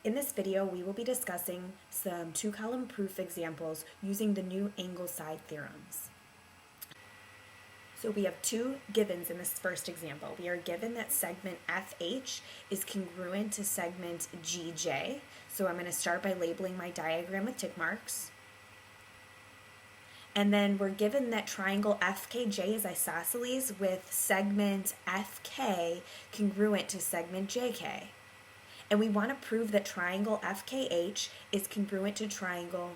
In this video, we will be discussing some two-column proof examples using the new angle-side theorems. So we have two givens in this first example. We are given that segment FH is congruent to segment GJ. So I'm going to start by labeling my diagram with tick marks. And then we're given that triangle FKJ is isosceles with segment FK congruent to segment JK. And we want to prove that triangle FKH is congruent to triangle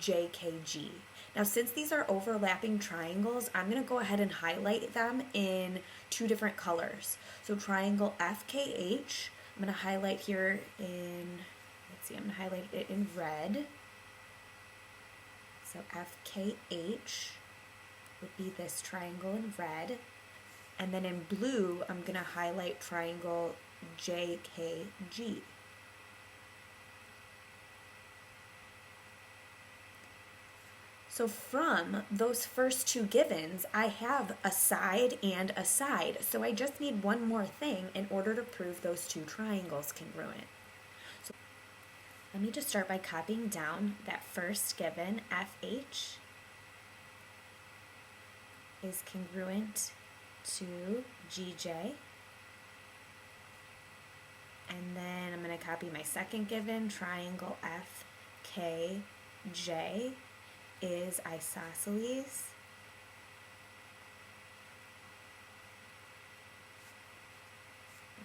JKG. Now, since these are overlapping triangles, I'm going to go ahead and highlight them in two different colors. So triangle FKH, I'm going to highlight here in, I'm going to highlight it in red. So FKH would be this triangle in red. And then in blue, I'm going to highlight triangle JKG. So from those first two givens, I have a side and a side. So I just need one more thing in order to prove those two triangles congruent. So let me just start by copying down that first given, FH is congruent to GJ. And then I'm going to copy my second given, triangle FKJ is isosceles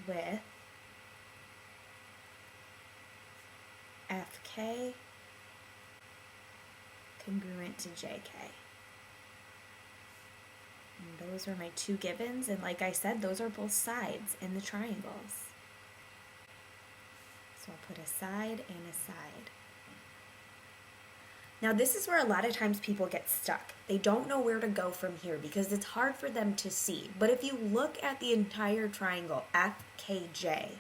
with FK congruent to JK. And those are my two givens, and like I said, those are both sides in the triangles. So I'll put a side and a side. Now this is where a lot of times people get stuck. They don't know where to go from here because it's hard for them to see. But if you look at the entire triangle, FKJ,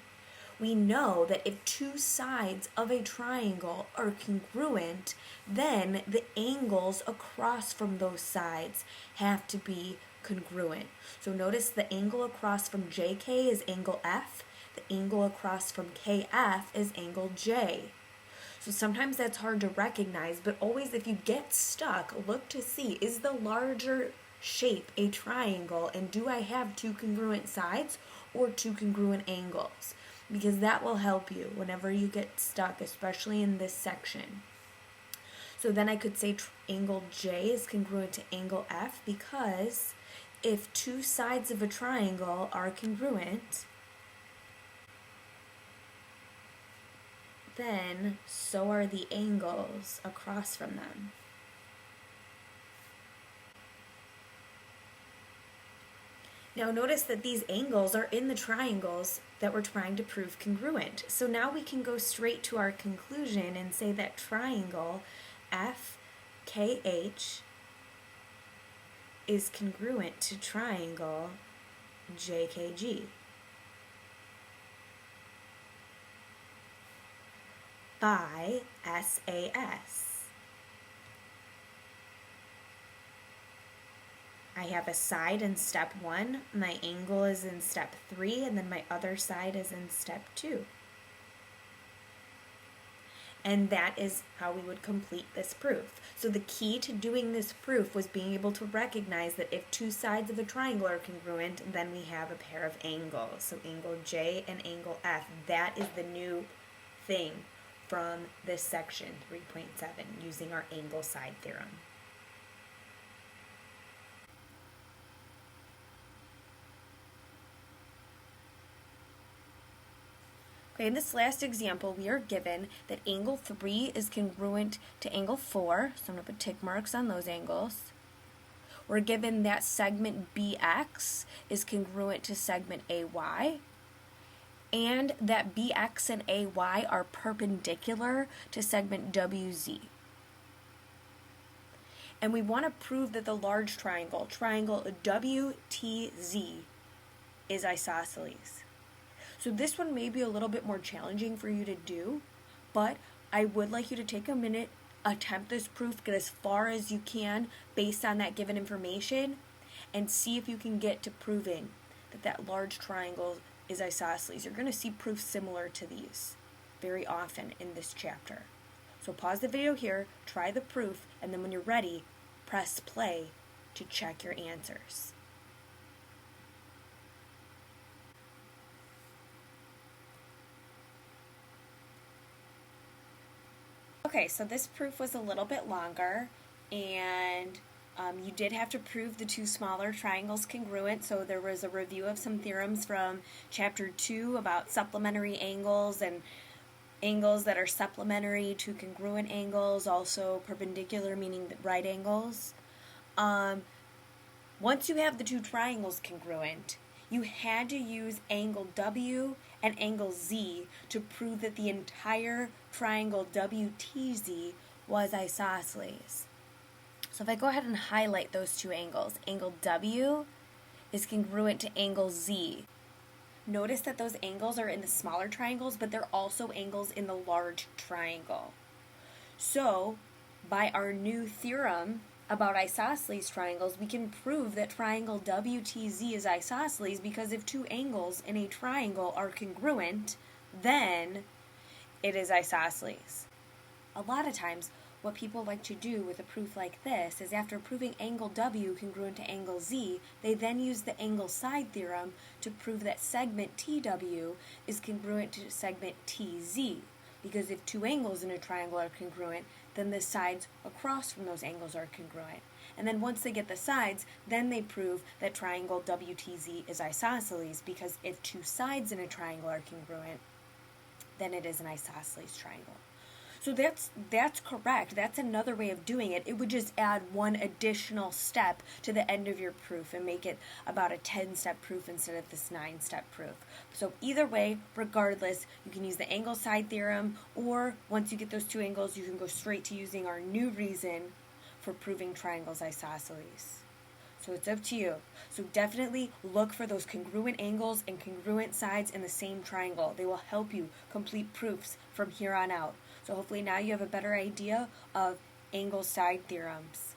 we know that if two sides of a triangle are congruent, then the angles across from those sides have to be congruent. So notice the angle across from JK is angle F. The angle across from KF is angle J. So sometimes that's hard to recognize, but always if you get stuck, look to see, is the larger shape a triangle, and do I have two congruent sides or two congruent angles? Because that will help you whenever you get stuck, especially in this section. So then I could say angle J is congruent to angle F, because if two sides of a triangle are congruent, then so are the angles across from them. Now notice that these angles are in the triangles that we're trying to prove congruent. So now we can go straight to our conclusion and say that triangle FKH is congruent to triangle JKG. By SAS. I have a side in step 1, my angle is in step 3, and then my other side is in step 2. And that is how we would complete this proof. So the key to doing this proof was being able to recognize that if two sides of a triangle are congruent, then we have a pair of angles. So angle J and angle F, that is the new thing from this section 3.7 using our angle side theorem. Okay, in this last example, we are given that angle 3 is congruent to angle 4, so I'm going to put tick marks on those angles. We're given that segment BX is congruent to segment AY, and that BX and AY are perpendicular to segment WZ. And we want to prove that the large triangle, triangle WTZ, is isosceles. So this one may be a little bit more challenging for you to do, but I would like you to take a minute, attempt this proof, get as far as you can based on that given information, and see if you can get to proving that that large triangle is isosceles. You're going to see proofs similar to these. very often in this chapter. So pause the video here, try the proof, and then when you're ready, press play to check your answers. Okay, so this proof was a little bit longer, and you did have to prove the two smaller triangles congruent, so there was a review of some theorems from chapter 2 about supplementary angles and angles that are supplementary to congruent angles, also perpendicular meaning right angles. Once you have the two triangles congruent, you had to use angle W and angle Z to prove that the entire triangle WTZ was isosceles. So if I go ahead and highlight those two angles, angle W is congruent to angle Z. Notice that those angles are in the smaller triangles, but they're also angles in the large triangle. So, by our new theorem about isosceles triangles, we can prove that triangle WTZ is isosceles because if two angles in a triangle are congruent, then it is isosceles. A lot of times, what people like to do with a proof like this is after proving angle W congruent to angle Z, they then use the angle side theorem to prove that segment TW is congruent to segment TZ. Because if two angles in a triangle are congruent, then the sides across from those angles are congruent. And then once they get the sides, then they prove that triangle WTZ is isosceles, because if two sides in a triangle are congruent, then it is an isosceles triangle. So that's correct. That's another way of doing it. It would just add one additional step to the end of your proof and make it about a 10-step proof instead of this 9-step proof. So either way, regardless, you can use the angle side theorem, or once you get those two angles, you can go straight to using our new reason for proving triangles isosceles. So it's up to you. So definitely look for those congruent angles and congruent sides in the same triangle. They will help you complete proofs from here on out. So hopefully now you have a better idea of angle side theorems.